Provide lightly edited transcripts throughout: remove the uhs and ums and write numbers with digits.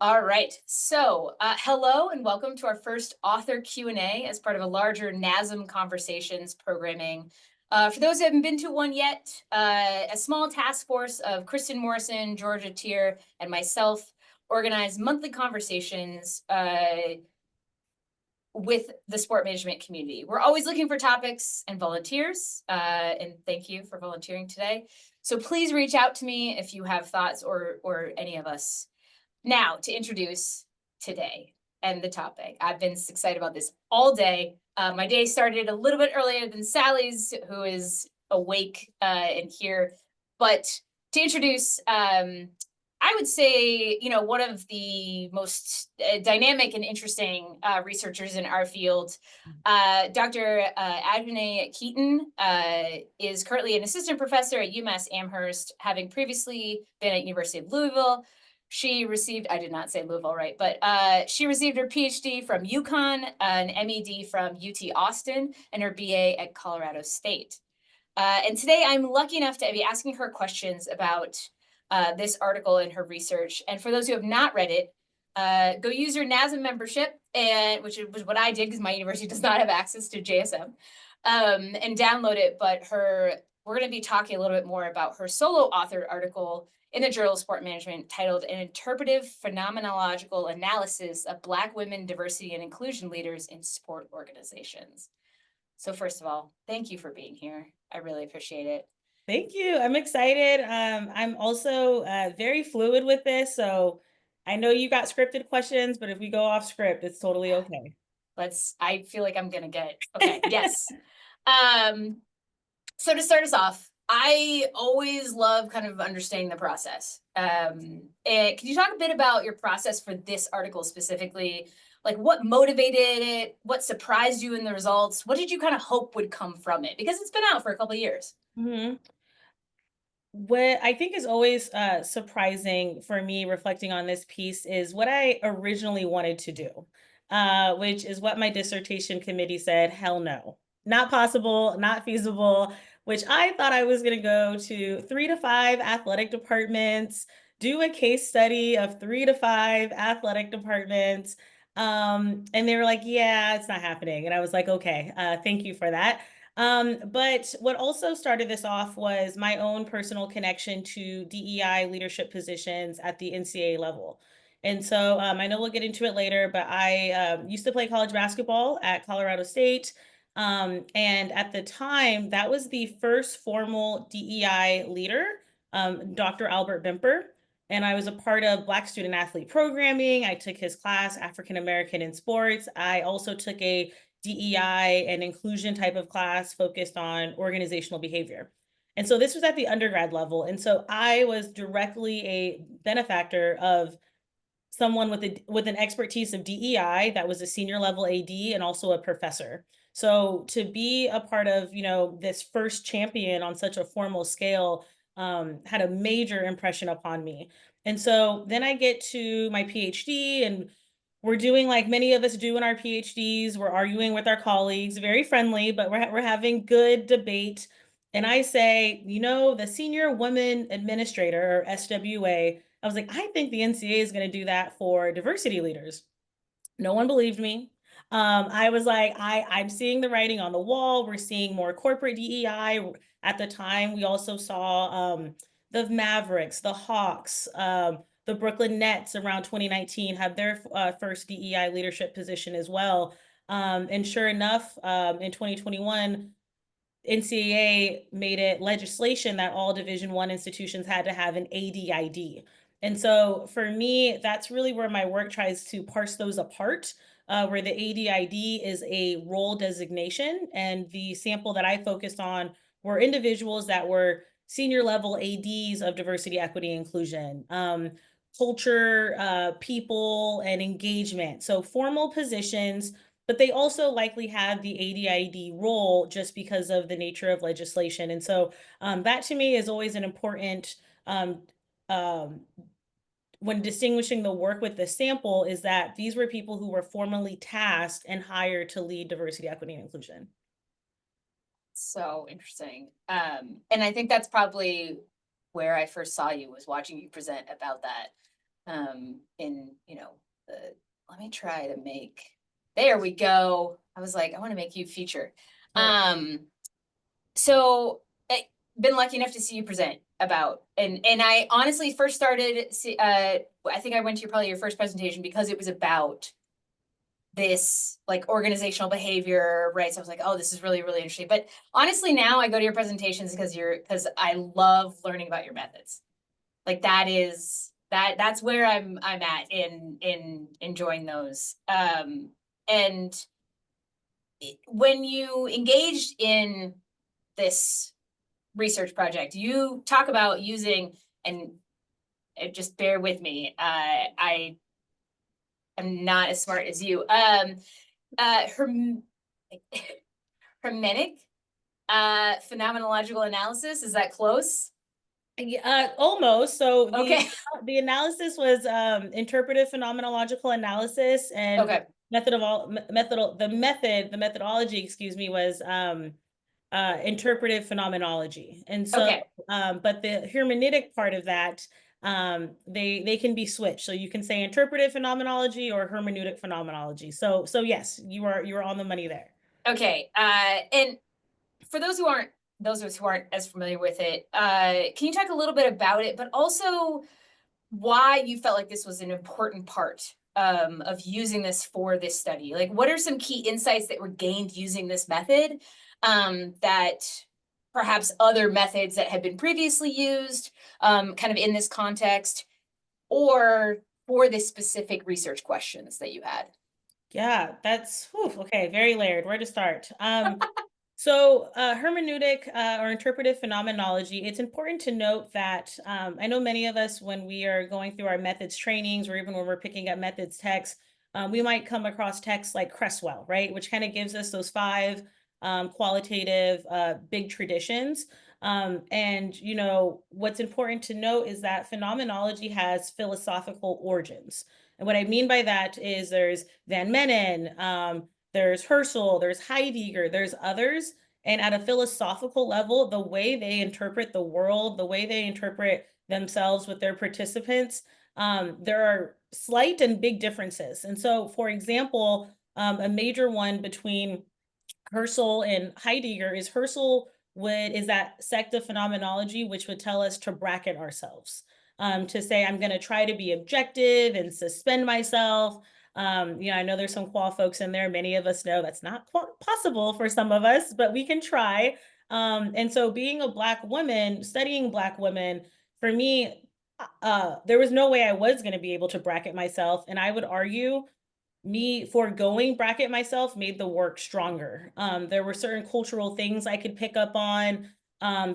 All right. So, hello and welcome to our first author Q&A as part of a larger NASSM Conversations programming. For those who haven't been to one yet, a small task force of Kristen Morrison, Georgia Tier, and myself organize monthly conversations with the sport management community. We're always looking for topics and volunteers, and thank you for volunteering today. So please reach out to me if you have thoughts or any of us. Now, to introduce today and the topic. I've been excited about this all day. My day started a little bit earlier than Sally's, who is awake and here. But to introduce, I would say, one of the most dynamic and interesting researchers in our field, Dr. Ajhanai Keaton, is currently an assistant professor at UMass Amherst, having previously been at University of Louisville. She received, I did not say Louisville right, but she received her PhD from UConn, an MED from UT Austin, and her BA at Colorado State. And today I'm lucky enough to be asking her questions about this article and her research. And for those who have not read it, go use your NASM membership, which was what I did because my university does not have access to JSM, and download it. But we're going to be talking a little bit more about her solo authored article in the Journal of Sport Management titled An Interpretive Phenomenological Analysis of Black Women Diversity and Inclusion Leaders in Sport Organizations. So first of all, thank you for being here. I really appreciate it. Thank you. I'm excited. I'm also very fluid with this. So I know you got scripted questions, but if we go off script, it's totally okay. I feel like I'm going to get it. Okay. Yes. Um, so to start us off, I always love kind of understanding the process. And can you talk a bit about your process for this article specifically? Like what motivated it? What surprised you in the results? What did you kind of hope would come from it? Because it's been out for a couple of years. hmm What I think is always surprising for me reflecting on this piece is what I originally wanted to do, which is what my dissertation committee said, hell no, not possible, not feasible, which I thought I was going to go to 3 to 5 athletic departments, do a case study of 3 to 5 athletic departments. And they were like, yeah, it's not happening. And I was like, okay, thank you for that. But what also started this off was my own personal connection to DEI leadership positions at the NCAA level. And so I know we'll get into it later, but I used to play college basketball at Colorado State. And at the time, that was the first formal DEI leader, Dr. Albert Bimper. And I was a part of Black student athlete programming. I took his class, African American in Sports. I also took a DEI and inclusion type of class focused on organizational behavior. And so this was at the undergrad level. And so I was directly a benefactor of someone with an expertise of DEI that was a senior level AD and also a professor. So to be a part of, this first champion on such a formal scale had a major impression upon me. And so then I get to my PhD and we're doing like many of us do in our PhDs. We're arguing with our colleagues, very friendly, but we're having good debate. And I say, the senior woman administrator or SWA, I was like, I think the NCAA is going to do that for diversity leaders. No one believed me. I was like, I'm seeing the writing on the wall. We're seeing more corporate DEI. At the time, we also saw the Mavericks, the Hawks, the Brooklyn Nets around 2019 had their first DEI leadership position as well. And sure enough, in 2021, NCAA made it legislation that all Division I institutions had to have an ADID. And so for me, that's really where my work tries to parse those apart, where the ADID is a role designation. And the sample that I focused on were individuals that were senior level ADs of diversity, equity, inclusion, culture, people, and engagement. So formal positions, but they also likely have the ADID role just because of the nature of legislation. And so that to me is always an important um, when distinguishing the work with the sample is that these were people who were formally tasked and hired to lead diversity, equity, and inclusion. So interesting. And I think that's probably where I first saw you was watching you present about that. in, let me try to make, there we go. I was like, I want to make you feature. Right. So I been lucky enough to see you present about, and I honestly first started, I think I went to probably your first presentation because it was about this like organizational behavior, right? So I was like, oh, this is really, really interesting. But honestly, now I go to your presentations because I love learning about your methods. Like that's where I'm at in enjoying those. And when you engaged in this research project, you talk about using, and just bear with me, I am not as smart as you. Herm Hermetic phenomenological analysis. Is that close? Yeah, almost. So Okay. the analysis was interpretive phenomenological analysis, and Okay. the methodology, excuse me, was interpretive phenomenology. And so Okay. but the hermeneutic part of that, they can be switched. So you can say interpretive phenomenology or hermeneutic phenomenology. So yes, you are on the money there. Okay. And for those of us who aren't as familiar with it, can you talk a little bit about it, but also why you felt like this was an important part of using this for this study? Like, what are some key insights that were gained using this method that perhaps other methods that had been previously used, kind of in this context, or for the specific research questions that you had? Yeah, that's okay, very layered. Where to start? So hermeneutic or interpretive phenomenology, it's important to note that I know many of us, when we are going through our methods trainings, or even when we're picking up methods texts, we might come across texts like Cresswell, right? Which kind of gives us those five qualitative big traditions. And, what's important to note is that phenomenology has philosophical origins. And what I mean by that is there's Van Menen, there's Herschel, there's Heidegger, there's others. And at a philosophical level, the way they interpret the world, the way they interpret themselves with their participants, there are slight and big differences. And so, for example, a major one between Herschel and Heidegger is is that sect of phenomenology, which would tell us to bracket ourselves, to say, I'm going to try to be objective and suspend myself. I know there's some qual folks in there. Many of us know that's not possible for some of us, but we can try. And so being a Black woman, studying Black women, for me, there was no way I was going to be able to bracket myself. And I would argue me foregoing bracket myself made the work stronger. There were certain cultural things I could pick up on.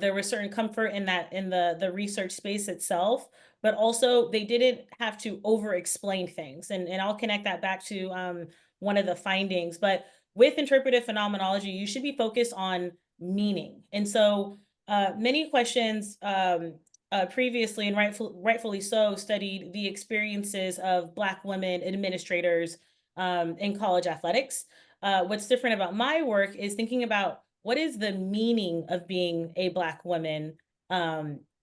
There was certain comfort in that in the research space itself, but also they didn't have to over explain things. And I'll connect that back to one of the findings. But with interpretive phenomenology, you should be focused on meaning. And so many questions previously, and rightfully so, studied the experiences of Black women administrators in college athletics. What's different about my work is thinking about what is the meaning of being a Black woman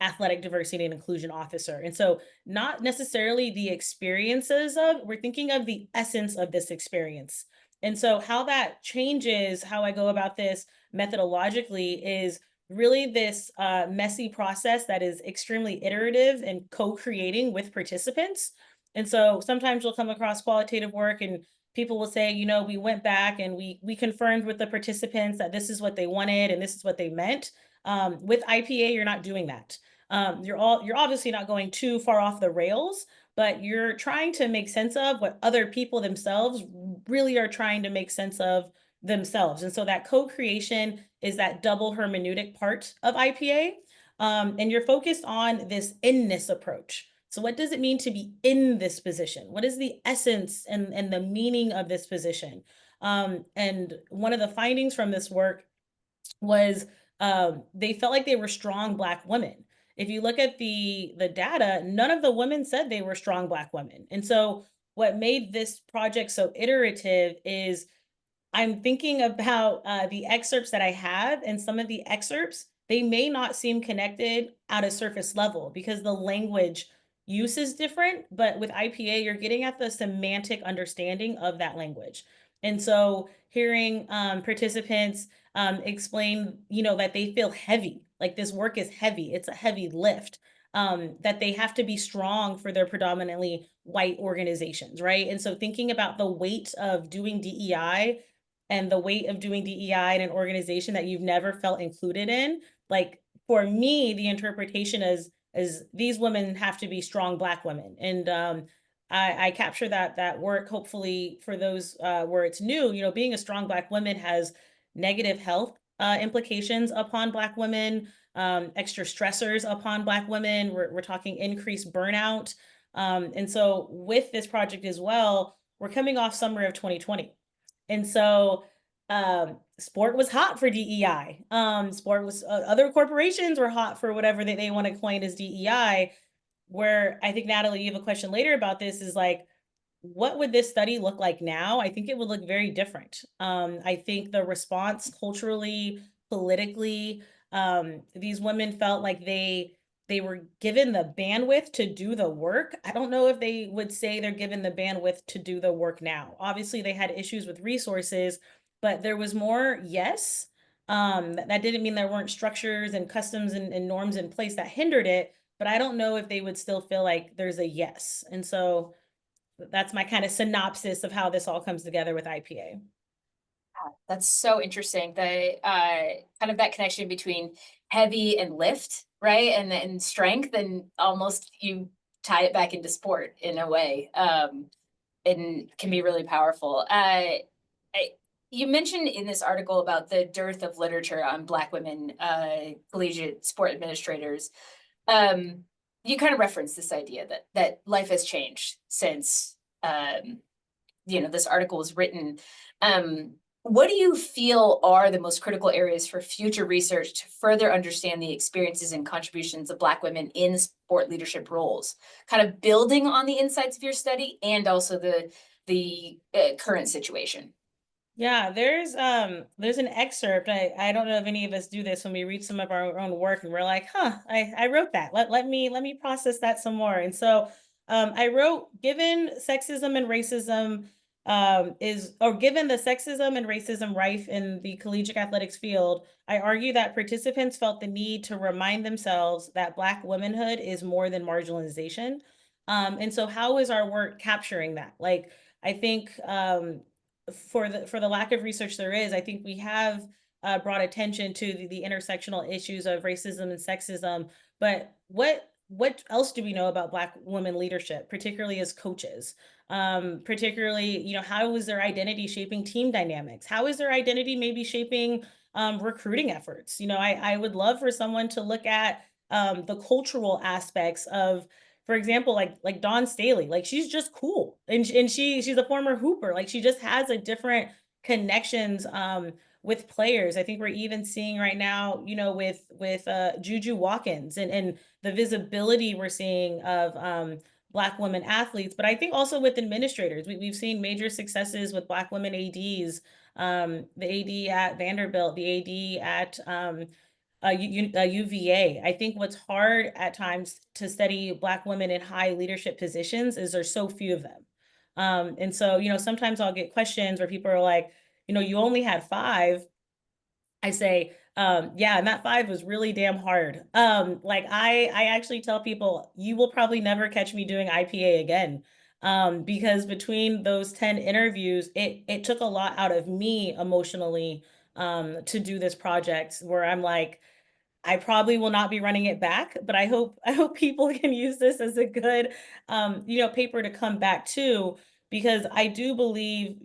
athletic diversity and inclusion officer. And so, not necessarily the experiences we're thinking of the essence of this experience. And so, how that changes how I go about this methodologically is really this messy process that is extremely iterative and co-creating with participants. And so sometimes you'll come across qualitative work and people will say, we went back and we confirmed with the participants that this is what they wanted and this is what they meant. With IPA, you're not doing that. You're obviously not going too far off the rails, but you're trying to make sense of what other people themselves really are trying to make sense of themselves. And so that co-creation is that double hermeneutic part of IPA. And you're focused on this inness approach. So what does it mean to be in this position? What is the essence and the meaning of this position? And one of the findings from this work was they felt like they were strong Black women. If you look at the data, none of the women said they were strong Black women. And so what made this project so iterative is I'm thinking about the excerpts that I have, and some of the excerpts, they may not seem connected at a surface level because the language use is different, but with IPA, you're getting at the semantic understanding of that language. And so hearing participants explain, that they feel heavy, like this work is heavy, it's a heavy lift, that they have to be strong for their predominantly white organizations, right? And so thinking about the weight of doing DEI and the weight of doing DEI in an organization that you've never felt included in, like for me, the interpretation is these women have to be strong Black women, and I capture that work hopefully for those where it's new. Being a strong Black woman has negative health implications upon Black women, extra stressors upon Black women. We're talking increased burnout. And so with this project as well, we're coming off summer of 2020. And so sport was hot for DEI. Sport was other corporations were hot for whatever they want to coin as DEI. Where I think Natalie, you have a question later about this is like, what would this study look like now? I think it would look very different. I think the response culturally, politically, these women felt like they were given the bandwidth to do the work. I don't know if they would say they're given the bandwidth to do the work now. Obviously, they had issues with resources, but there was more yes. That didn't mean there weren't structures and customs and norms in place that hindered it, but I don't know if they would still feel like there's a yes. And so that's my kind of synopsis of how this all comes together with IPA. That's so interesting. The kind of that connection between heavy and lift, right? And strength, and almost you tie it back into sport in a way. And can be really powerful. I, you mentioned in this article about the dearth of literature on Black women collegiate sport administrators. Um, you kind of referenced this idea that life has changed since this article was written. Um, what do you feel are the most critical areas for future research to further understand the experiences and contributions of Black women in sport leadership roles, kind of building on the insights of your study and also the current situation? Yeah, there's an excerpt. I don't know if any of us do this when we read some of our own work and we're like, huh, I wrote that. Let me process that some more. And so I wrote, given sexism and racism given the sexism and racism rife in the collegiate athletics field, I argue that participants felt the need to remind themselves that Black womanhood is more than marginalization. And so how is our work capturing that? Like, I think for the lack of research there is, I think we have brought attention to the intersectional issues of racism and sexism. But what else do we know about Black women leadership, particularly as coaches? Particularly, how is their identity shaping team dynamics? How is their identity maybe shaping recruiting efforts? I would love for someone to look at the cultural aspects of, for example, like Dawn Staley, like she's just cool, and she's a former hooper, like she just has a different connections with players. I think we're even seeing right now, with Juju Watkins and the visibility we're seeing of Black women athletes, but I think also with administrators, we've seen major successes with Black women ADs, the AD at Vanderbilt, the AD at UVA. I think what's hard at times to study Black women in high leadership positions is there's so few of them. And so, sometimes I'll get questions where people are like, you only had five. I say, yeah, and that five was really damn hard. Like I actually tell people, you will probably never catch me doing IPA again. Because between those 10 interviews, it took a lot out of me emotionally to do this project where I'm like, I probably will not be running it back, but I hope people can use this as a good paper to come back to, because I do believe,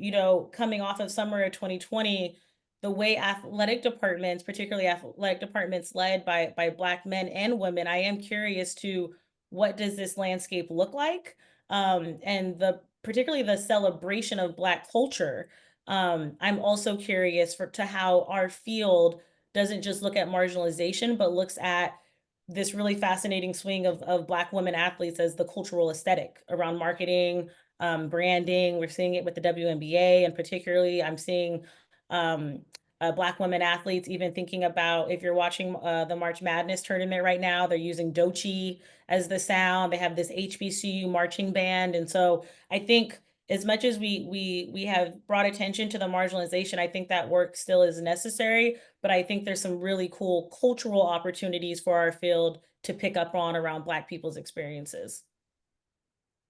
coming off of summer of 2020, the way athletic departments, particularly athletic departments led by Black men and women, I am curious to what does this landscape look like? And the particularly the celebration of Black culture. I'm also curious to how our field doesn't just look at marginalization, but looks at this really fascinating swing of Black women athletes as the cultural aesthetic around marketing, branding. We're seeing it with the WNBA, and particularly I'm seeing Black women athletes, even thinking about if you're watching the March Madness tournament right now, they're using Dochi as the sound. They have this HBCU marching band. And so I think as much as we have brought attention to the marginalization, I think that work still is necessary. But I think there's some really cool cultural opportunities for our field to pick up on around Black people's experiences.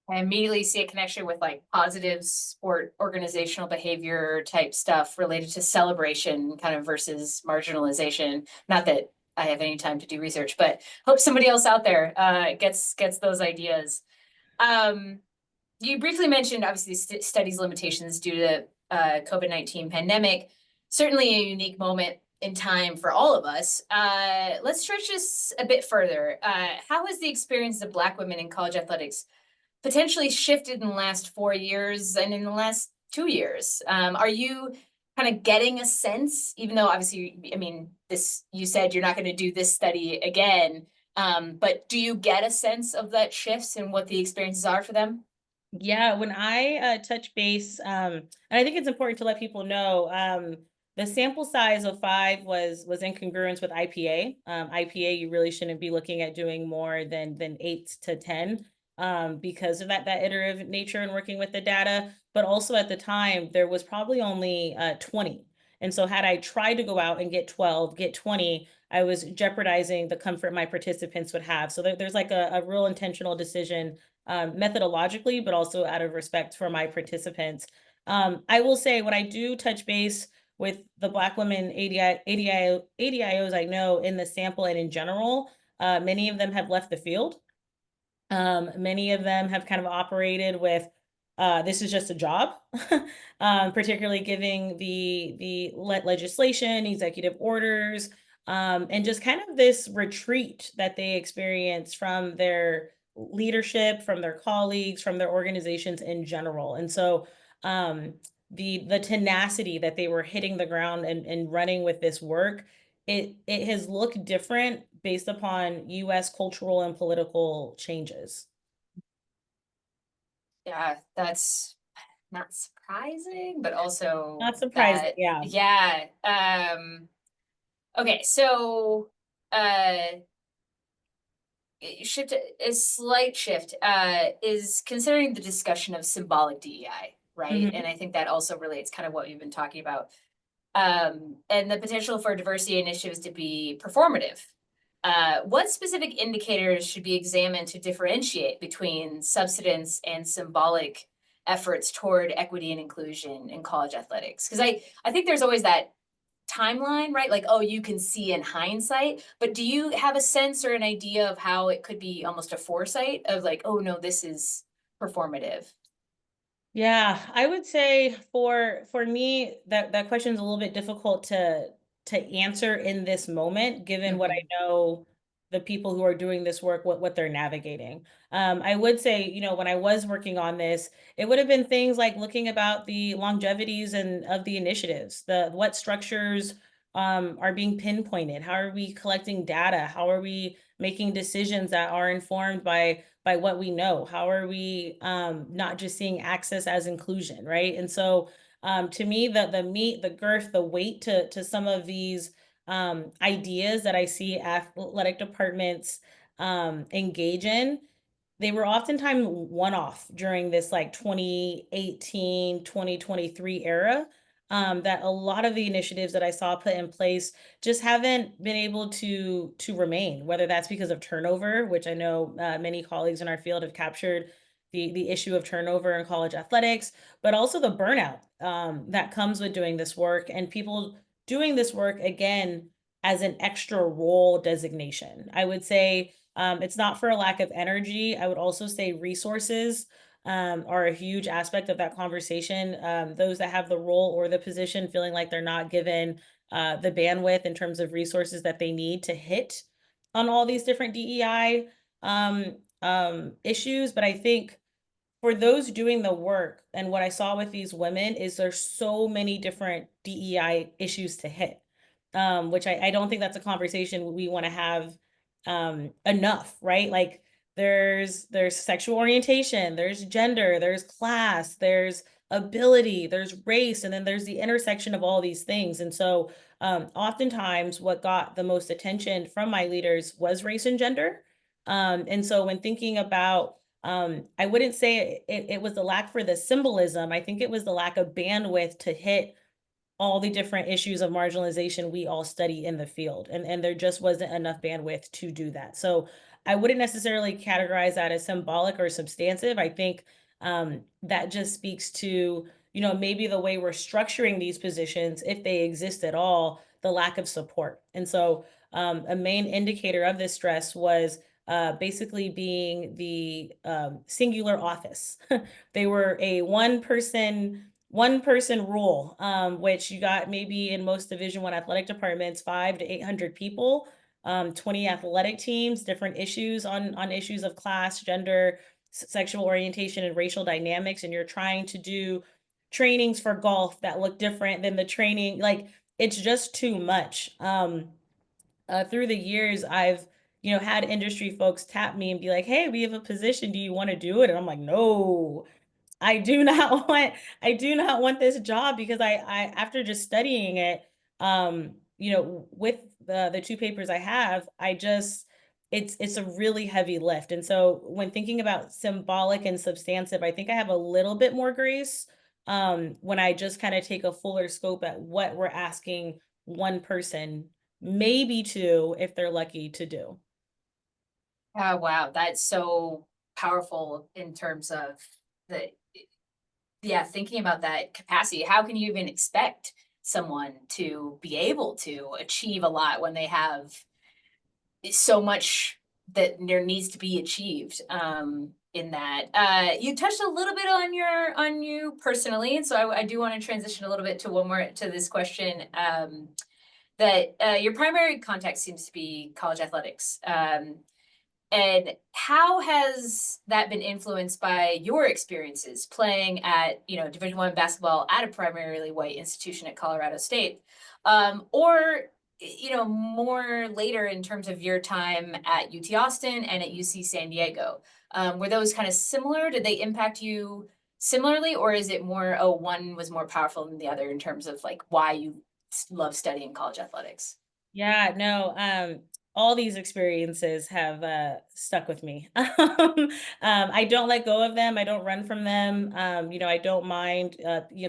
I immediately see a connection with like positive sport organizational behavior type stuff related to celebration kind of versus marginalization. Not that I have any time to do research, but hope somebody else out there gets those ideas. Um, you briefly mentioned obviously studies limitations due to COVID-19 pandemic. Certainly a unique moment in time for all of us. Let's stretch this a bit further. How has the experience of Black women in college athletics potentially shifted in the last 4 years and in the last 2 years? Are you kind of getting a sense, even though obviously, I mean, this, you said you're not going to do this study again, but do you get a sense of that shifts and what the experiences are for them? Yeah, when I touch base, and I think it's important to let people know, the sample size of 5 was in congruence with IPA. IPA, you really shouldn't be looking at doing more than 8 to 10, because of that iterative nature and working with the data. But also at the time, there was probably only 20. And so had I tried to go out and get 12, get 20, I was jeopardizing the comfort my participants would have. So there's like a real intentional decision, methodologically, but also out of respect for my participants. I will say when I do touch base with the Black women ADIOs I know in the sample and in general, many of them have left the field. Many of them have kind of operated with, this is just a job, particularly giving the legislation, executive orders, and just kind of this retreat that they experience from their leadership, from their colleagues, from their organizations in general. And so the tenacity that they were hitting the ground and running with this work, it has looked different based upon US cultural and political changes. Yeah, that's not surprising, but also Not surprising, that, yeah. yeah. Okay, so shift a slight shift is considering the discussion of symbolic DEI, right? Mhm. And I think that also relates kind of what you've been talking about, and the potential for diversity initiatives to be performative. What specific indicators should be examined to differentiate between substance and symbolic efforts toward equity and inclusion in college athletics? Because I think there's always that timeline, right? Like, oh, you can see in hindsight, but do you have a sense or an idea of how it could be almost a foresight of like, oh no, this is performative? Yeah, I would say for me that question is a little bit difficult to answer in this moment, given what I Hmm. know the people who are doing this work, what they're navigating. I would say, when I was working on this, it would have been things like looking about the longevities and of the initiatives, the what structures are being pinpointed, how are we collecting data, how are we making decisions that are informed by what we know? How are we not just seeing access as inclusion, right? And so to me, the meat, the girth, the weight to some of these ideas that I see athletic departments engage in, they were oftentimes one-off during this like 2018, 2023 era. That a lot of the initiatives that I saw put in place just haven't been able to remain, whether that's because of turnover, which I know many colleagues in our field have captured the issue of turnover in college athletics, but also the burnout that comes with doing this work and people doing this work again as an extra role designation. I would say it's not for a lack of energy. I would also say resources are a huge aspect of that conversation. Those that have the role or the position feeling like they're not given the bandwidth in terms of resources that they need to hit on all these different DEI issues. But I think for those doing the work and what I saw with these women is there's so many different DEI issues to hit, which I don't think that's a conversation we want to have enough, right? Like there's sexual orientation, there's gender, there's class, there's ability, there's race, and then there's the intersection of all these things. And so oftentimes what got the most attention from my leaders was race and gender. And so when thinking about, I wouldn't say it was the lack for the symbolism. I think it was the lack of bandwidth to hit all the different issues of marginalization we all study in the field, and there just wasn't enough bandwidth to do that. So I wouldn't necessarily categorize that as symbolic or substantive. I think that just speaks to, maybe the way we're structuring these positions, if they exist at all, the lack of support. And so a main indicator of this stress was basically being the singular office. They were a one person rule, which you got maybe in most Division 1 athletic departments, 5 to 800 people, 20 athletic teams, different issues on issues of class, gender, sexual orientation, and racial dynamics, and you're trying to do trainings for golf that look different than the training. Like, it's just too much. Through the years, I've had industry folks tap me and be like, "Hey, we have a position. Do you want to do it?" And I'm like, "No, I do not want this job," because I after just studying it, with the two papers I have, I just it's a really heavy lift. And so when thinking about symbolic and substantive, I think I have a little bit more grace when I just kind of take a fuller scope at what we're asking one person, maybe two, if they're lucky, to do. Oh, wow, that's so powerful in terms of the yeah, thinking about that capacity. How can you even expect someone to be able to achieve a lot when they have so much that there needs to be achieved in that you touched a little bit on you personally, and so I do want to transition a little bit to one more to this question, that your primary context seems to be college athletics. And how has that been influenced by your experiences playing at, Division 1 basketball at a primarily white institution at Colorado State? Or, more later in terms of your time at UT Austin and at UC San Diego. Were those kind of similar? Did they impact you similarly? Or is it more, oh, one was more powerful than the other in terms of like why you love studying college athletics? Yeah, no, all these experiences have stuck with me. I don't let go of them. I don't run from them. I don't mind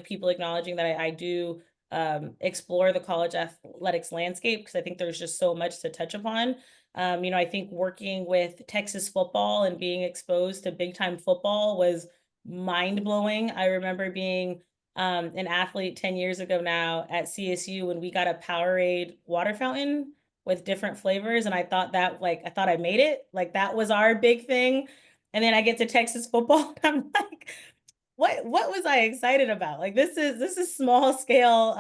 people acknowledging that I do explore the college athletics landscape, because I think there's just so much to touch upon. I think working with Texas football and being exposed to big time football was mind blowing. I remember being an athlete 10 years ago now at CSU when we got a Powerade water fountain with different flavors. And I thought I thought I made it. Like, that was our big thing. And then I get to Texas football and I'm like, what was I excited about? Like, this is small scale,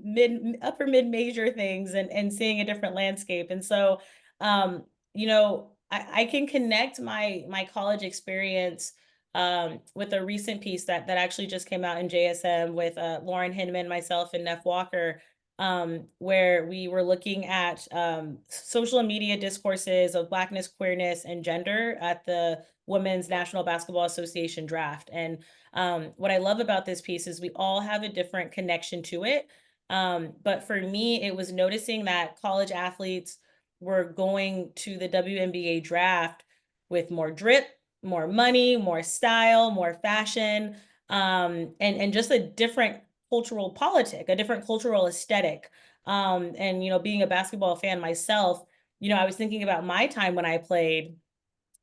mid upper mid major things, and seeing a different landscape. And so I can connect my college experience with a recent piece that actually just came out in JSM with Lauren Hinman, myself, and Neff Walker, where we were looking at social media discourses of Blackness, queerness, and gender at the Women's National Basketball Association draft. And what I love about this piece is we all have a different connection to it. But for me, it was noticing that college athletes were going to the WNBA draft with more drip, more money, more style, more fashion, and just a different cultural politic, a different cultural aesthetic. And being a basketball fan myself, I was thinking about my time when I played,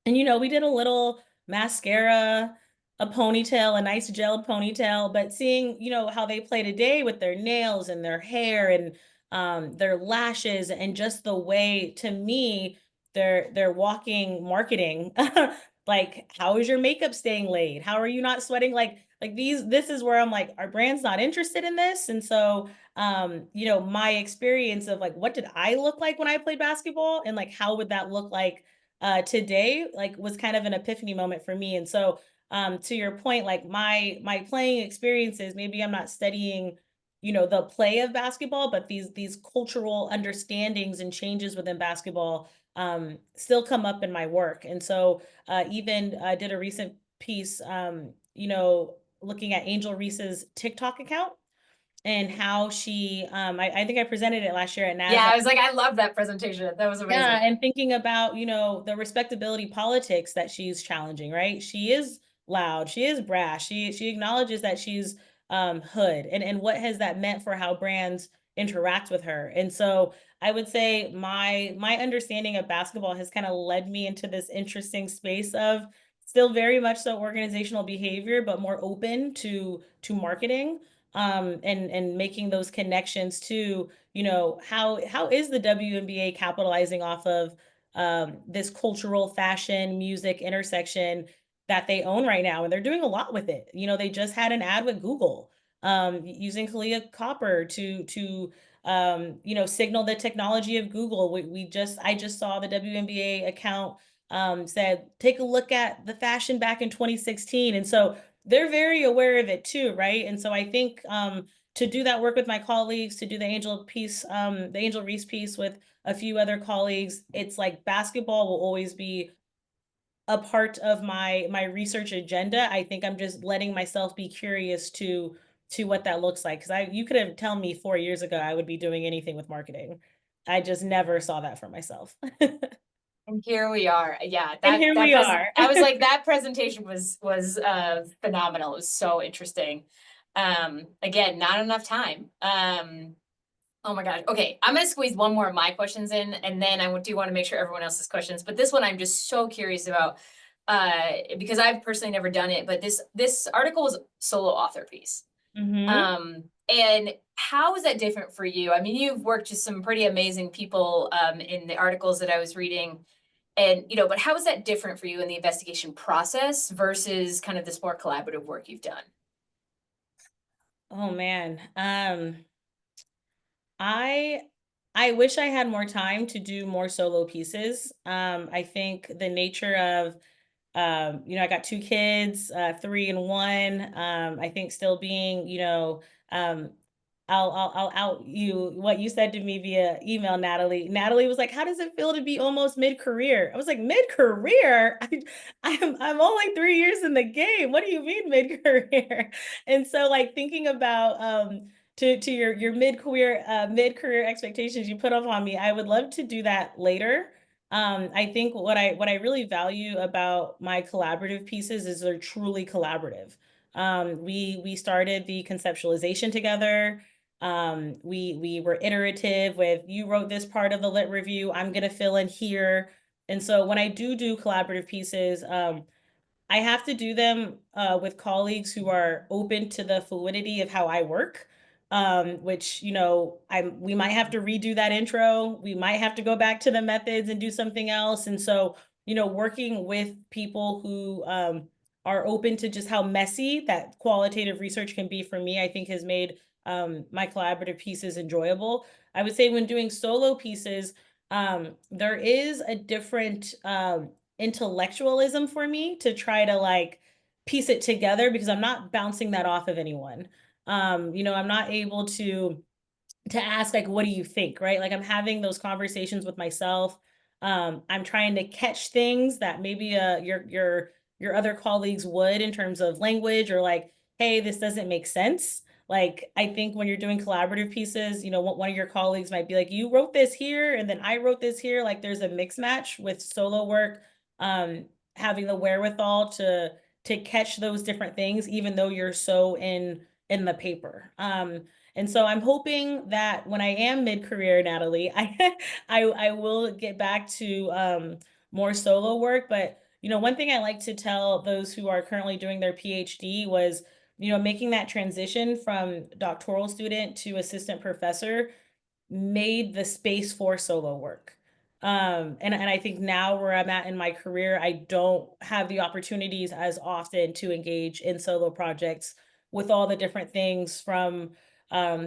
and we did a little mascara, a ponytail, a nice gel ponytail, but seeing, how they play today with their nails and their hair and their lashes, and just the way, to me, they're walking marketing. Like, how is your makeup staying laid? How are you not sweating? Like this is where I'm like, our brand's not interested in this. And so my experience of like, what did I look like when I played basketball, and like how would that look like today, like, was kind of an epiphany moment for me. And so to your point, like, my playing experiences, maybe I'm not studying the play of basketball, but these cultural understandings and changes within basketball still come up in my work. And so even did a recent piece, looking at Angel Reese's TikTok account and how she, I think I presented it last year at Yeah, NASSM. I was like, I love that presentation. That was Yeah, amazing. and thinking about, the respectability politics that she's challenging, right? She is loud, she is brash, she acknowledges that she's hood, and what has that meant for how brands interact with her. And so I would say my understanding of basketball has kind of led me into this interesting space of still very much so organizational behavior, but more open to marketing, and making those connections to, how is the WNBA capitalizing off of this cultural fashion music intersection that they own right now, and they're doing a lot with it. They just had an ad with Google, using Kalia Copper to signal the technology of Google. I just saw the WNBA account said, take a look at the fashion back in 2016. And so they're very aware of it too, right? And so I think to do that work with my colleagues, to do the Angel Reese piece with a few other colleagues, it's like basketball will always be a part of my research agenda. I think I'm just letting myself be curious to what that looks like. Because I you could have told me 4 years ago I would be doing anything with marketing. I just never saw that for myself. And here we are. Yeah, And that here that we present are. I was like, that presentation was phenomenal. It was so interesting. Again, not enough time. Oh my gosh. Okay, I'm gonna squeeze one more of my questions in, and then I do want to make sure everyone else's questions. But this one I'm just so curious about, because I've personally never done it. But this article was solo author piece. Hmm. And how is that different for you? I mean, you've worked with some pretty amazing people in the articles that I was reading, and but how is that different for you in the investigation process versus kind of this more collaborative work you've done? Oh man. I I wish I had more time to do more solo pieces. I think the nature of I got 2 kids, 3 and 1. I think still being, um, I'll out you what you said to me via email, Natalie. Natalie was like, "How does it feel to be almost mid-career?" I was like, "Mid-career? I'm only 3 years in the game. What do you mean mid-career?" And so, like, thinking about, to your mid-career expectations you put up on me, I would love to do that later. I think what I really value about my collaborative pieces is they're truly collaborative. We started the conceptualization together. We were iterative with, you wrote this part of the lit review, I'm gonna fill in here. And so when I do collaborative pieces, I have to do them with colleagues who are open to the fluidity of how I work. Which, we might have to redo that intro. We might have to go back to the methods and do something else. And so, working with people who are open to just how messy that qualitative research can be for me, I think has made my collaborative pieces enjoyable. I would say when doing solo pieces, there is a different intellectualism for me to try to like piece it together because I'm not bouncing that off of anyone. I'm not able to ask like, what do you think, right? Like I'm having those conversations with myself. I'm trying to catch things that maybe your other colleagues would in terms of language, or like, hey, this doesn't make sense. Like I think when you're doing collaborative pieces, one of your colleagues might be like, you wrote this here and then I wrote this here. Like there's a mix match with solo work. um Having the wherewithal to catch those different things even though you're so in the paper. And so I'm hoping that when I am mid-career, Natalie, I will get back to more solo work. But one thing I like to tell those who are currently doing their PhD was, making that transition from doctoral student to assistant professor made the space for solo work. And I think now where I'm at in my career, I don't have the opportunities as often to engage in solo projects with all the different things from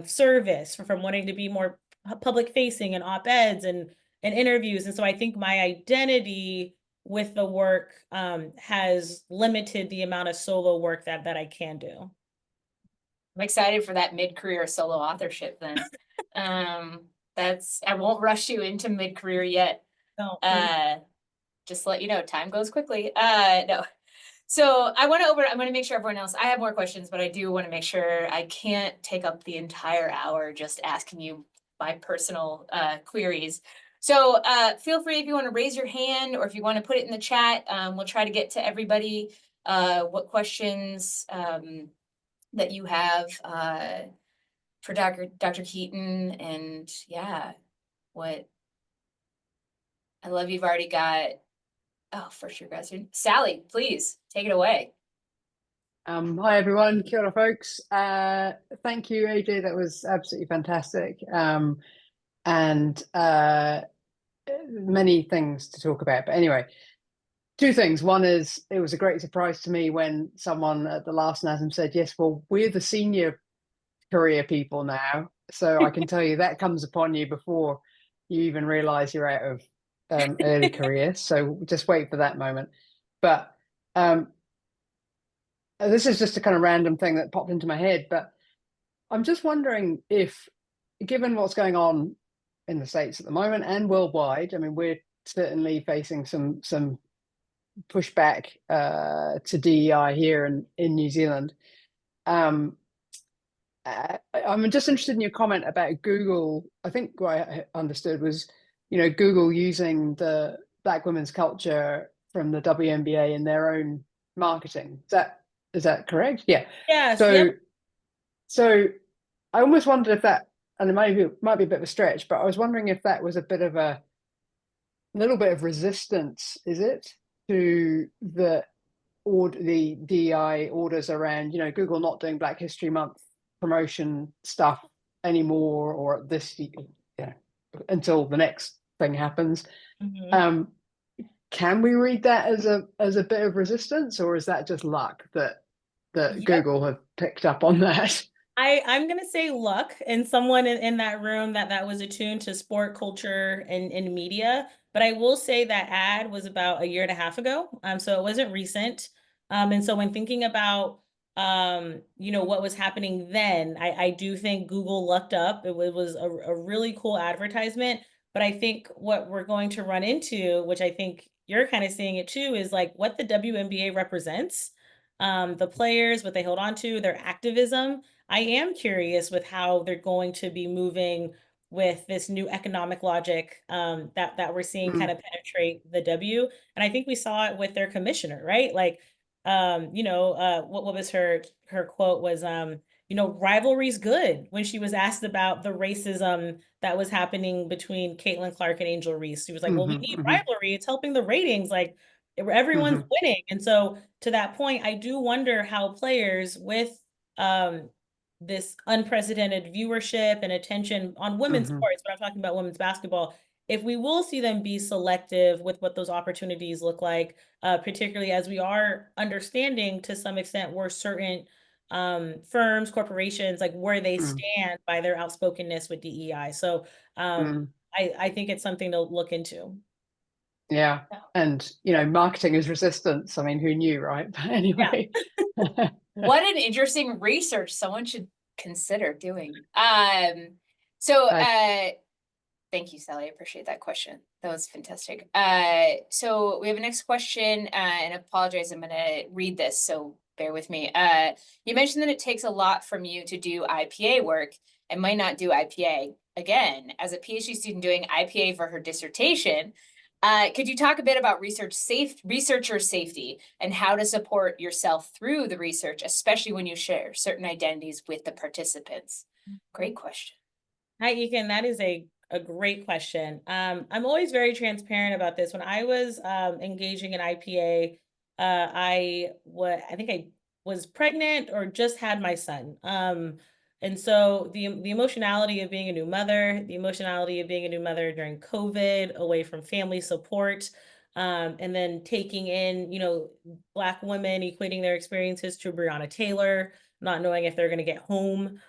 service, from wanting to be more public facing and op-eds and interviews. And so I think my identity with the work has limited the amount of solo work that I can do. I'm excited for that mid-career solo authorship then. Um, that's I won't rush you into mid-career yet. No, please. Uh, just let you know, time goes quickly. No. So I'm going to make sure everyone else, I have more questions, but I do want to make sure I can't take up the entire hour just asking you my personal queries. So feel free if you want to raise your hand or if you want to put it in the chat. We'll try to get to everybody. What questions that you have for Dr. Keaton, and yeah, what I love you've already got. Oh, first year grad student. Sally, please take it away. Hi everyone, kia ora folks. Thank you, AJ. That was absolutely fantastic. And many things to talk about. But anyway, two things. One is it was a great surprise to me when someone at the last NASSM said, yes, well, we're the senior career people now. So I can tell you that comes upon you before you even realize you're out of early career. So just wait for that moment. But this is just a kind of random thing that popped into my head, but I'm just wondering if, given what's going on in the States at the moment and worldwide, I mean, we're certainly facing some pushback to DEI here in New Zealand. I'm just interested in your comment about Google. I think what I understood was, Google using the Black women's culture from the WNBA in their own marketing. Is that correct? Yeah. Yes. So, Yep. so I almost wondered if that, and it might be a bit of a stretch, but I was wondering if that was a bit of a little bit of resistance, is it, to the DEI orders around, Google not doing Black History Month promotion stuff anymore, or this, until the next thing happens. Mhm. Can we read that as a bit of resistance, or is that just luck that Yep. Google have picked up on that? I'm gonna say luck and someone in that room that was attuned to sport culture and media. But I will say that ad was about a year and a half ago. So it wasn't recent. And so when thinking about what was happening then, I do think Google lucked up. It was a really cool advertisement. But I think what we're going to run into, which I think you're kind of seeing it too, is like what the WNBA represents, the players, what they hold on to, their activism. I am curious with how they're going to be moving with this new economic logic that we're seeing kind Mm, of penetrate the W. And I think we saw it with their commissioner, right? Like, what was her quote was, rivalry's good, when she was asked about the racism that was happening between Caitlin Clark and Angel Reese. She was like, well, we mhm, need mhm, rivalry. It's helping the ratings. Like everyone's mhm, winning. And so to that point, I do wonder how players with um this unprecedented viewership and attention on women's mhm, sports, but I'm talking about women's basketball, if we will see them be selective with what those opportunities look like, particularly as we are understanding to some extent where certain firms, corporations, like where they mm, stand by their outspokenness with DEI. So mm. I think it's something to look into. Yeah. Yeah. And, marketing is resistance. I mean, who knew, right? But Yeah. anyway. What an interesting research someone should consider doing. So I, thank you, Sally. I appreciate that question. That was fantastic. So we have a next question, and I apologize, I'm gonna read this, so bear with me. You mentioned that it takes a lot from you to do IPA work and might not do IPA. Again, as a PhD student doing IPA for her dissertation, could you talk a bit about researcher safety and how to support yourself through the research, especially when you share certain identities with the participants? Great question. Hi, Ethan. That is a great question. I'm always very transparent about this. When I was engaging in IPA, I think I was pregnant or just had my son. And so the emotionality of being a new mother, the emotionality of being a new mother during COVID, away from family support, and then taking in, Black women equating their experiences to Breonna Taylor, not knowing if they're going to get home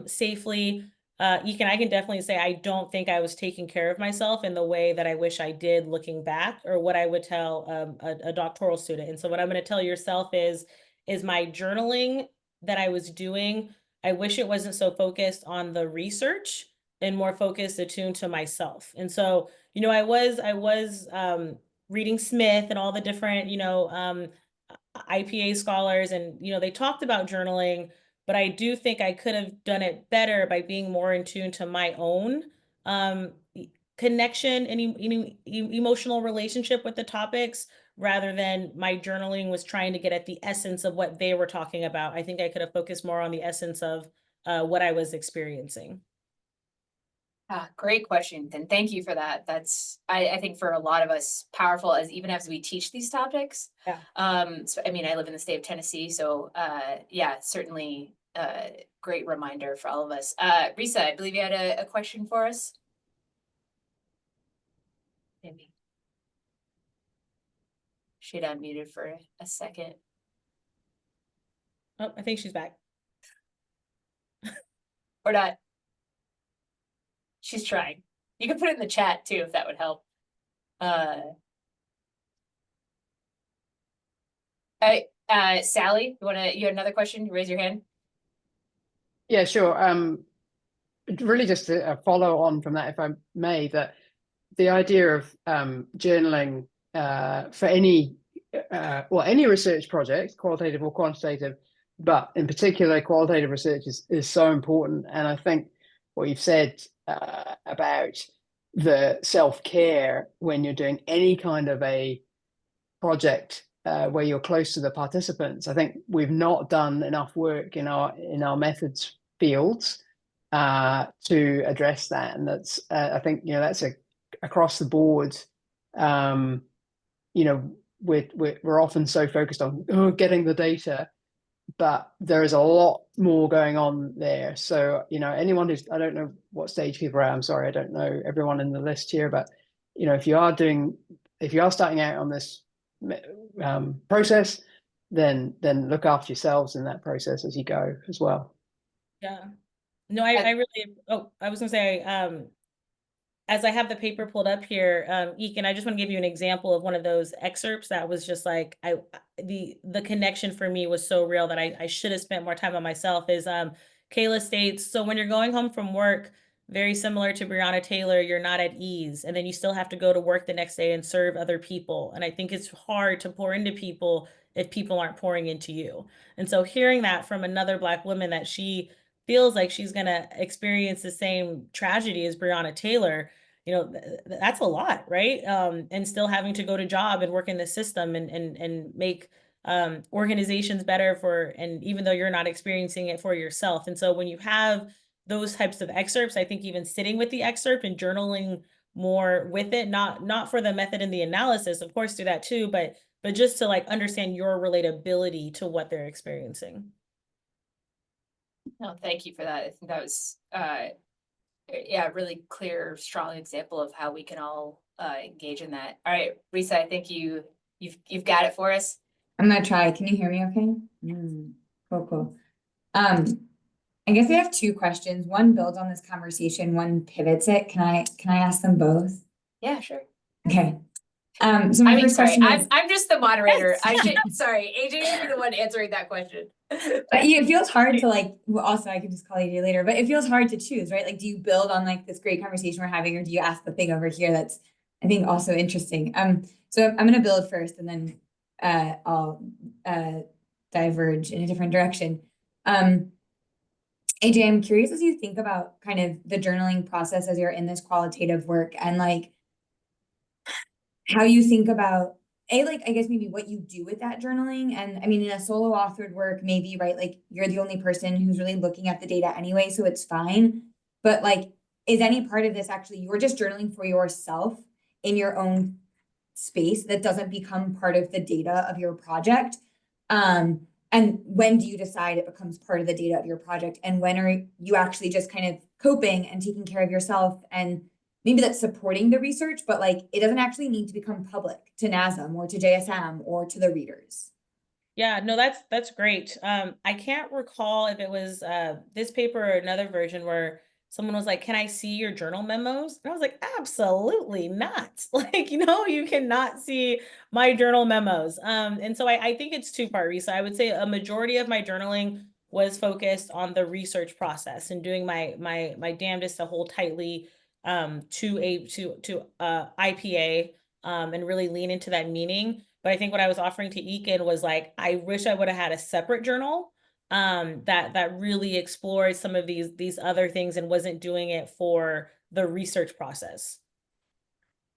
safely. I can definitely say I don't think I was taking care of myself in the way that I wish I did looking back, or what I would tell a doctoral student. And so what I'm going to tell yourself is my journaling that I was doing. I wish it wasn't so focused on the research and more focused attuned to myself. And so, I was reading Smith and all the different, IPA scholars, and they talked about journaling, but I do think I could have done it better by being more in tune to my own connection and emotional relationship with the topics, rather than my journaling was trying to get at the essence of what they were talking about. I think I could have focused more on the essence of what I was experiencing. Great question. And thank you for that. That's, I think for a lot of us, powerful as even as we teach these topics. Yeah. So, I mean, I live in the state of Tennessee, so yeah, certainly great reminder for all of us. Risa, I believe you had a question for us. Maybe. She'd unmuted for a second. Oh, I think she's back. Or not. She's trying. You can put it in the chat too, if that would help. Sally, you had another question? You raise your hand. Yeah, sure. Really just a follow on from that, if I may, that the idea of journaling for any research project, qualitative or quantitative, but in particular qualitative research is so important. And I think what you've said about the self-care when you're doing any kind of a project where you're close to the participants, I think we've not done enough work in our methods fields to address that. And that's I think that's across the board. We're often so focused on getting the data, but there is a lot more going on there. So anyone who's, I don't know what stage people are at, I'm sorry, I don't know everyone in the list here, but if you are starting out on this process, then look after yourselves in that process as you go as well. Yeah. No, I really, I was gonna say, as I have the paper pulled up here, Ekin, I just want to give you an example of one of those excerpts that was just like, the connection for me was so real that I should have spent more time on myself. Is Kayla states, so when you're going home from work, very similar to Breonna Taylor, you're not at ease, and then you still have to go to work the next day and serve other people. And I think it's hard to pour into people if people aren't pouring into you. And so hearing that from another Black woman, that she feels like she's going to experience the same tragedy as Breonna Taylor, that's a lot, right? And still having to go to job and work in the system and make organizations better and even though you're not experiencing it for yourself. And so when you have those types of excerpts, I think even sitting with the excerpt and journaling more with it, not for the method and the analysis, of course, do that too, but just to understand your relatability to what they're experiencing. No, thank you for that. I think that was yeah, really clear, strong example of how we can all engage in that. All right, Risa, I think you've got it for us. I'm gonna try. Can you hear me okay? Cool. I guess I have two questions. One builds on this conversation, one pivots it. Can I ask them both? Yeah, sure. Okay. So my first question is, I'm just the moderator. Sorry, AJ should be the one answering that question. But it feels hard to also I could just call AJ later, but it feels hard to choose, right? Like, do you build on this great conversation we're having, or do you ask the thing over here that's, I think, also interesting? So I'm gonna build first, and then I'll diverge in a different direction. AJ, I'm curious, as you think about kind of the journaling process as you're in this qualitative work, and how you think about I guess maybe what you do with that journaling. And I mean, in a solo authored work, maybe, right, you're the only person who's really looking at the data anyway, so it's fine. But is any part of this actually you're just journaling for yourself in your own space that doesn't become part of the data of your project? And when do you decide it becomes part of the data of your project? And when are you actually just kind of coping and taking care of yourself? And maybe that's supporting the research, but it doesn't actually need to become public to NASSM or to JSM or to the readers. Yeah, no, that's great. I can't recall if it was this paper or another version where someone was like, can I see your journal memos? And I was like, absolutely not. You cannot see my journal memos. And so I think it's two-part, Risa. I would say a majority of my journaling was focused on the research process and doing my damnedest to hold tightly to IPA and really lean into that meaning. But I think what I was offering to Ekin was like, I wish I would have had a separate journal that really explored some of these other things and wasn't doing it for the research process.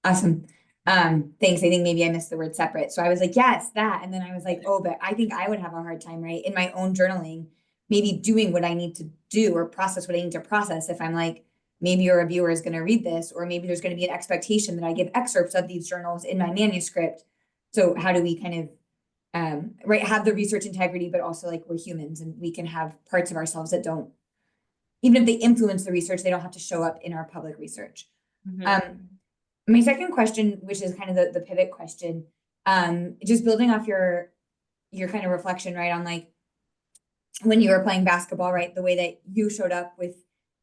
Awesome. Thanks. I think maybe I missed the word separate. So I was like, yes, that. And then I was like, oh, but I think I would have a hard time, right, in my own journaling, maybe doing what I need to do or process what I need to process if I'm like, maybe your reviewer is going to read this, or maybe there's going to be an expectation that I give excerpts of these journals in my manuscript. So how do we kind of right, have the research integrity, but also like we're humans and we can have parts of ourselves that don't, even if they influence the research, they don't have to show up in our public research. My second question, which is kind of the pivot question, just building off your kind of reflection, right, on like when you were playing basketball, right, the way that you showed up with,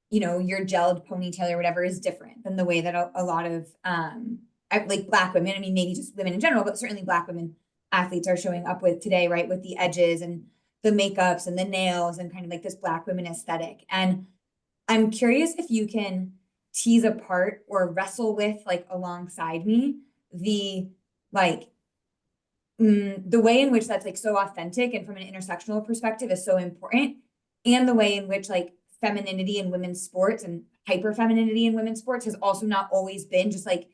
you know, your gelled ponytail or whatever is different than the way that a lot of like Black women, I mean, maybe just women in general, but certainly Black women athletes are showing up with today, right, with the edges and the makeups and the nails and kind of like this Black women aesthetic. And I'm curious if you can tease apart or wrestle with, like, alongside me, the like the way in which that's like so authentic and from an intersectional perspective is so important, and the way in which like femininity in women's sports and hyper femininity in women's sports has also not always been just like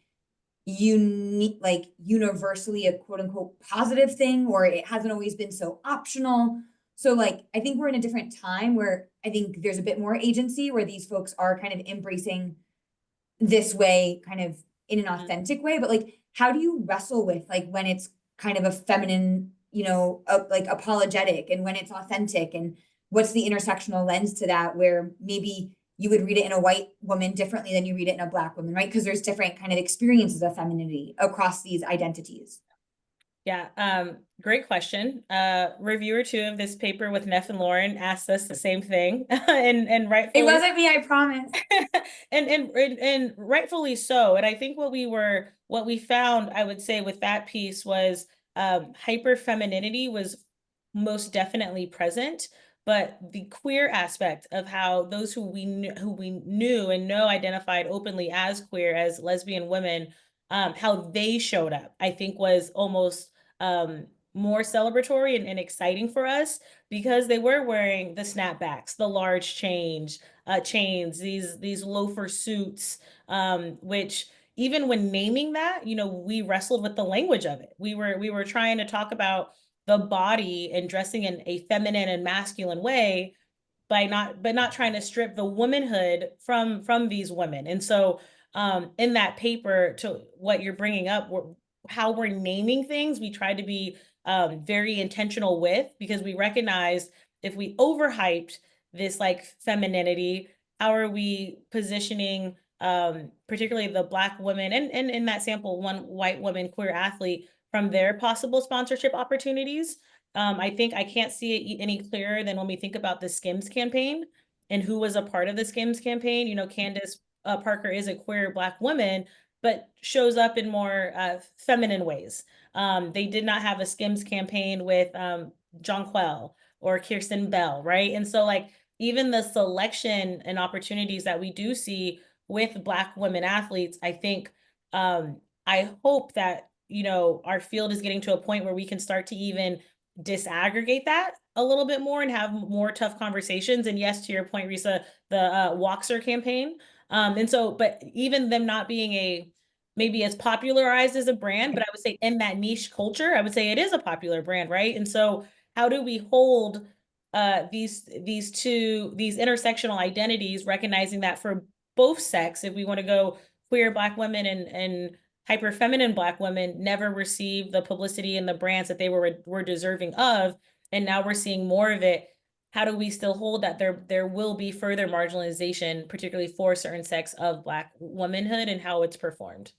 unique, like universally a quote unquote positive thing, or it hasn't always been so optional. So like, I think we're in a different time where I think there's a bit more agency where these folks are kind of embracing this way, kind of in an authentic way. But like, how do you wrestle with like when it's kind of a feminine, you know, like apologetic, and when it's authentic, and what's the intersectional lens to that, where maybe you would read it in a white woman differently than you read it in a Black woman, right? Because there's different kind of experiences of femininity across these identities. Yeah, great question. Reviewer 2 of this paper with Neff and Lauren asked us the same thing, and rightfully It wasn't me, I promise. and rightfully so. And I think what we found, I would say, with that piece was hyper femininity was most definitely present, but the queer aspect of how those who we knew and know identified openly as queer, as lesbian women, how they showed up, I think was almost more celebratory and exciting for us, because they were wearing the snapbacks, the large chains, these loafer suits, which even when naming that, you know, we wrestled with the language of it. We were trying to talk about the body and dressing in a feminine and masculine way, but not trying to strip the womanhood from these women. And so in that paper, to what you're bringing up, how we're naming things, we tried to be very intentional with, because we recognized if we overhyped this like femininity, how are we positioning particularly the Black women, and in that sample, one white woman queer athlete, from their possible sponsorship opportunities. I think I can't see it any clearer than when we think about the Skims campaign and who was a part of the Skims campaign. You know, Candace Parker is a queer Black woman, but shows up in more feminine ways. They did not have a Skims campaign with Jonquel or Kirsten Bell, right? And so like, even the selection and opportunities that we do see with Black women athletes, I think, I hope that, you know, our field is getting to a point where we can start to even disaggregate that a little bit more and have more tough conversations. And yes, to your point, Risa, the Walkser campaign. And so, but even them not being maybe as popularized as a brand, but I would say in that niche culture, I would say it is a popular brand, right? And so how do we hold these intersectional identities, recognizing that for both sex, if we want to go queer Black women and hyper feminine Black women, never received the publicity and the brands that they were deserving of, and now we're seeing more of it. How do we still hold that there will be further marginalization, particularly for certain sex of Black womanhood, and how it's performed?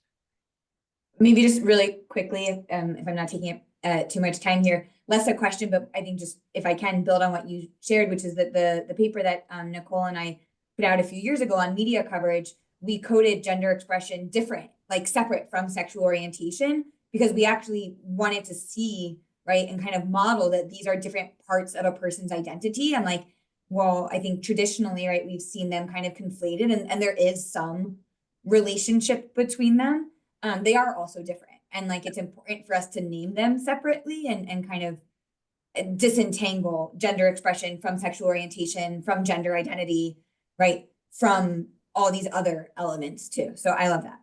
Maybe just really quickly, if I'm not taking up too much time here, less a question, but I think just if I can build on what you shared, which is that the paper that Nicole and I put out a few years ago on media coverage, we coded gender expression different, like separate from sexual orientation, because we actually wanted to see, right, and kind of model that these are different parts of a person's identity. And like, well, I think traditionally, right, we've seen them kind of conflated, and there is some relationship between them. They are also different. And like, it's important for us to name them separately and kind of disentangle gender expression from sexual orientation, from gender identity, right? From all these other elements too. So I love that.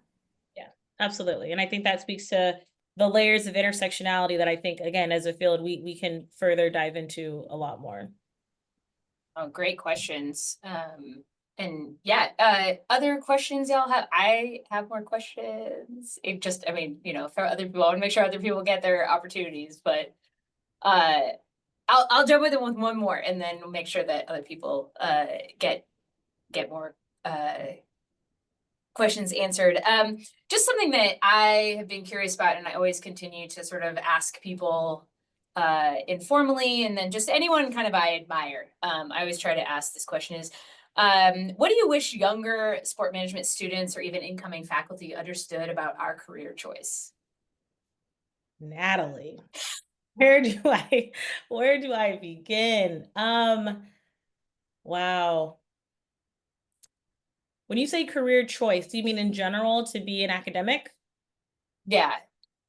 Yeah, absolutely. And I think that speaks to the layers of intersectionality that I think, again, as a field, we can further dive into a lot more. Oh, great questions. And yeah, other questions y'all have? I have more questions. It just, I mean, you know, for other people, I want to make sure other people get their opportunities, but I'll jump with it with one more and then we'll make sure that other people get more questions answered. Just something that I have been curious about, and I always continue to sort of ask people informally, and then just anyone kind of I admire. I always try to ask this question is, what do you wish younger sport management students or even incoming faculty understood about our career choice? Natalie, where do I begin? Wow. When you say career choice, do you mean in general to be an academic? Yeah.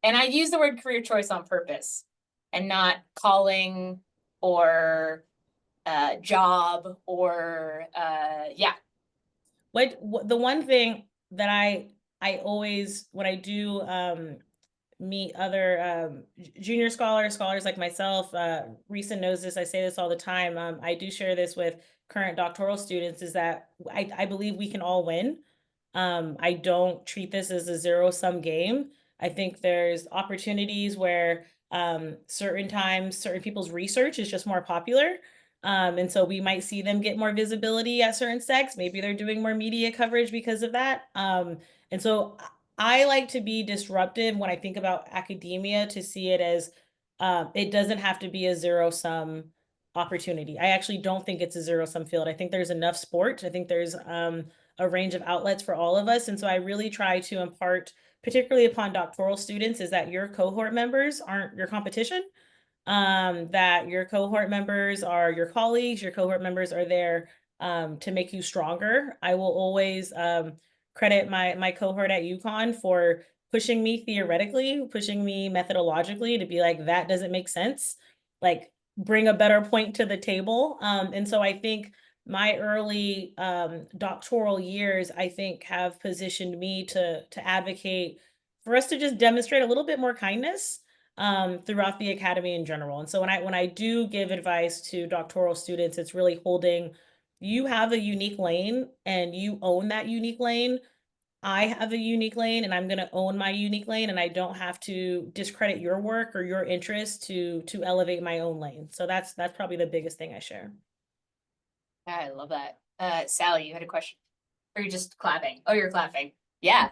And I use the word career choice on purpose and not calling or job or yeah. What the one thing that I always, when I do meet other junior scholars like myself, Risa knows this, I say this all the time, I do share this with current doctoral students, is that I believe we can all win. I don't treat this as a zero-sum game. I think there's opportunities where certain times, certain people's research is just more popular. And so we might see them get more visibility at certain sects. Maybe they're doing more media coverage because of that. And so I like to be disruptive when I think about academia, to see it as it doesn't have to be a zero-sum opportunity. I actually don't think it's a zero-sum field. I think there's enough sport. I think there's a range of outlets for all of us. And so I really try to impart, particularly upon doctoral students, is that your cohort members aren't your competition. That your cohort members are your colleagues, your cohort members are there to make you stronger. I will always credit my cohort at UConn for pushing me theoretically, pushing me methodologically to be like, that doesn't make sense. Like, bring a better point to the table. And so I think my early doctoral years, I think, have positioned me to advocate for us to just demonstrate a little bit more kindness throughout the academy in general. And so when I do give advice to doctoral students, it's really holding, you have a unique lane and you own that unique lane. I have a unique lane and I'm going to own my unique lane, and I don't have to discredit your work or your interest to elevate my own lane. So that's probably the biggest thing I share. Yeah, I love that. Sally, you had a question? Or you're just clapping? Oh, you're clapping. Yeah.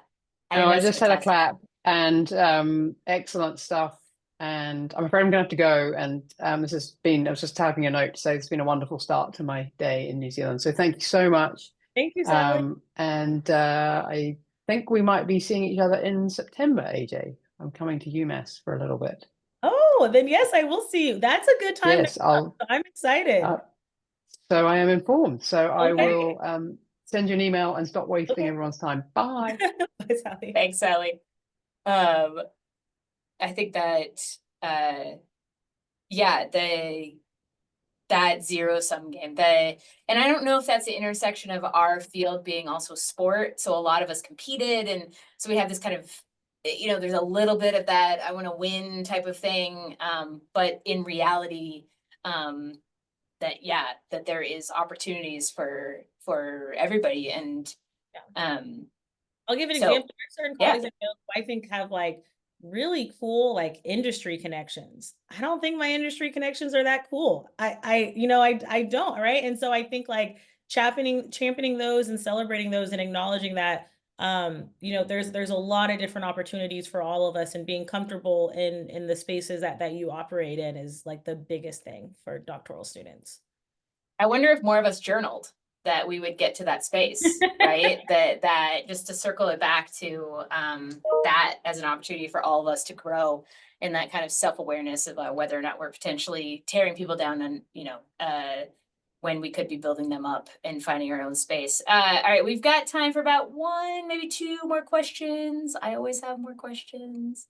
No, I that's just had a fantastic. clap, and excellent stuff. And I'm afraid I'm going to have to go. And I was just typing a note to say it's been a wonderful start to my day in New Zealand. So thank you so much. Thank you, Sally. And I think we might be seeing each other in September, AJ. I'm coming to UMass for a little bit. Oh, then yes, I will see you. That's a good time. Yes, I'll. I'm excited. So I am informed. So I Okay. will send you an email and stop wasting Okay. everyone's time. Bye. Bye, Sally. Thanks, Sally. I think that yeah, that zero-sum game, and I don't know if that's the intersection of our field being also sport. So a lot of us competed, and so we have this kind of, you know, there's a little bit of that I want to win type of thing. But in reality, that there is opportunities for everybody. And I'll give an so, example. There are certain colleagues I know who I think have like really cool like industry connections. I don't think my industry connections are that cool. I don't, right? And so I think like championing those and celebrating those and acknowledging that there's a lot of different opportunities for all of us, and being comfortable in the spaces that you operate in is like the biggest thing for doctoral students. I wonder if more of us journaled, that we would get to that space, right? that just to circle it back to that as an opportunity for all of us to grow in that kind of self-awareness of whether or not we're potentially tearing people down, and when we could be building them up and finding our own space. All right, we've got time for about one, maybe two more questions. I always have more questions.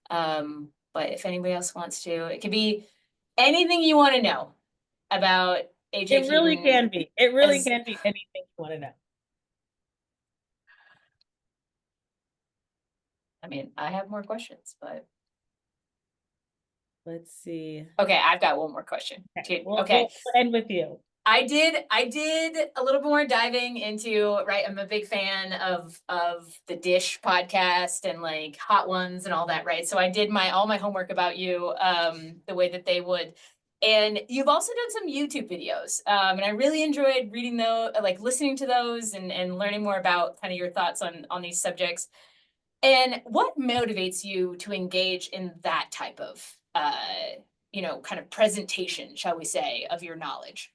But if anybody else wants to, it could be anything you want to know about AJ It really Keaton. can be. It really as- can be anything you want to know. I mean, I have more questions, but Let's see. okay, I've got one more question. Okay, Okay. we'll end with you. I did a little bit more diving into, right, I'm a big fan of the Dish podcast and like Hot Ones and all that, right? So I did all my homework about you, the way that they would. And you've also done some YouTube videos. And I really enjoyed reading those, like listening to those and learning more about kind of your thoughts on these subjects. And what motivates you to engage in that type of kind of presentation, shall we say, of your knowledge?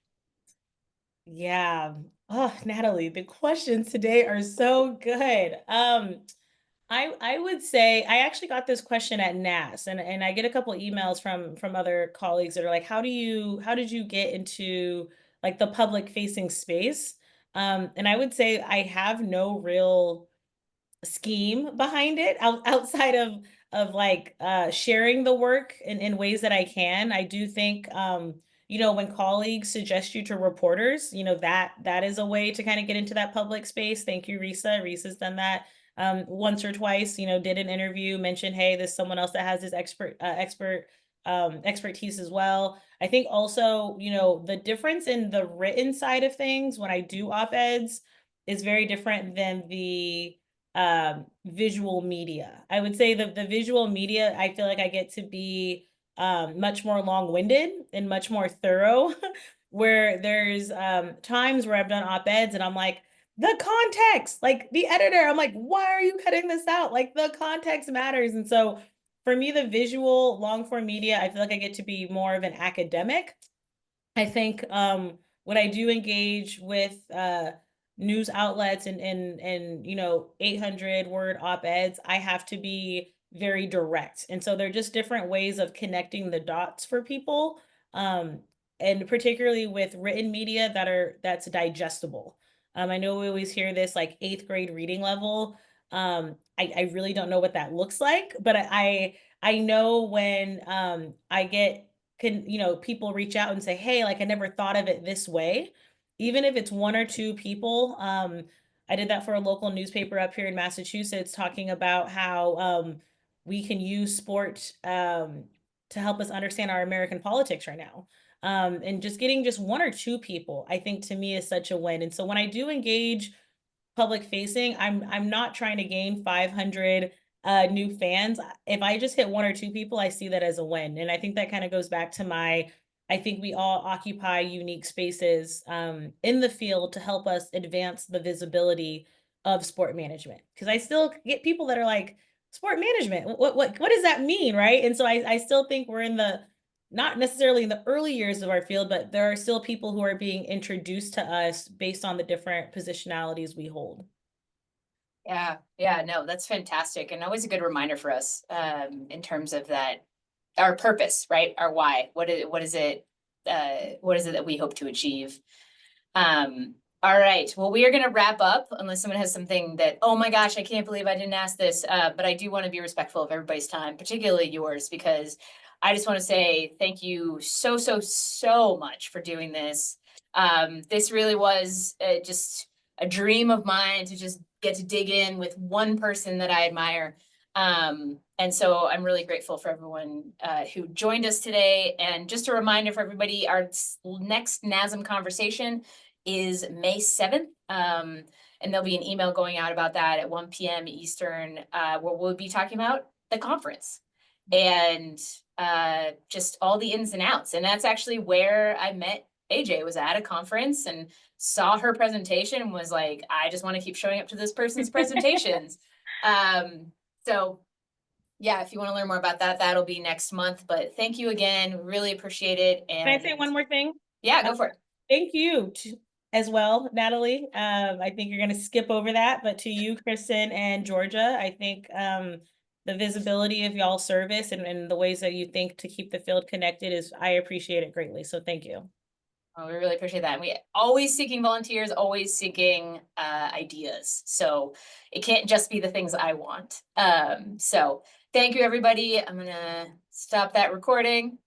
Yeah. Oh, Natalie, the questions today are so good. I would say I actually got this question at NASS, and I get a couple emails from other colleagues that are like, how did you get into like the public facing space? And I would say I have no real scheme behind it outside of like sharing the work in ways that I can. I do think when colleagues suggest you to reporters, that is a way to kind of get into that public space. Thank you, Risa. Risa's done that once or twice, did an interview, mentioned, hey, there's someone else that has this expertise as well. I think also, the difference in the written side of things when I do op-eds is very different than the visual media. I would say the visual media, I feel like I get to be much more long-winded and much more thorough, where there's times where I've done op-eds and I'm like, the context, like the editor, I'm like, why are you cutting this out? Like the context matters. And so for me, the visual long form media, I feel like I get to be more of an academic. I think when I do engage with news outlets and 800 word op-eds, I have to be very direct. And so they're just different ways of connecting the dots for people. And particularly with written media that's digestible. I know we always hear this like 8th grade reading level. I really don't know what that looks like, but I know when I get people reach out and say, hey, like I never thought of it this way. Even if it's one or two people. I did that for a local newspaper up here in Massachusetts, talking about how we can use sport to help us understand our American politics right now. And just getting just one or two people, I think to me is such a win. And so when I do engage public facing, I'm not trying to gain 500 new fans. If I just hit one or two people, I see that as a win. And I think that kind of goes back to I think we all occupy unique spaces in the field to help us advance the visibility of sport management. Because I still get people that are like, sport management, what does that mean, right? And so I still think we're in not necessarily in the early years of our field, but there are still people who are being introduced to us based on the different positionalities we hold. Yeah, no, that's fantastic. And always a good reminder for us in terms of that, our purpose, right? Our why. What is it that we hope to achieve? All right. Well, we are going to wrap up unless someone has something that, oh my gosh, I can't believe I didn't ask this. But I do want to be respectful of everybody's time, particularly yours, because I just want to say thank you so much for doing this. This really was just a dream of mine to just get to dig in with one person that I admire. And so I'm really grateful for everyone who joined us today. And just a reminder for everybody, our next NASSM conversation is May 7th. And there'll be an email going out about that at 1 p.m. Eastern, where we'll be talking about the conference and just all the ins and outs. And that's actually where I met AJ, was at a conference and saw her presentation and was like, I just want to keep showing up to this person's presentations. So yeah, if you want to learn more about that, that'll be next month. But thank you again. Really appreciate it. And can I say one more thing? Yeah, go for it. Thank you as well, Natalie. I think you're going to skip over that, but to you, Kristen and Georgia, I think the visibility of y'all's service and the ways that you think to keep the field connected I appreciate it greatly. So thank you. Oh, we really appreciate that. And we always seeking volunteers, always seeking ideas. So it can't just be the things I want. So Thank you, everybody. I'm gonna stop that recording.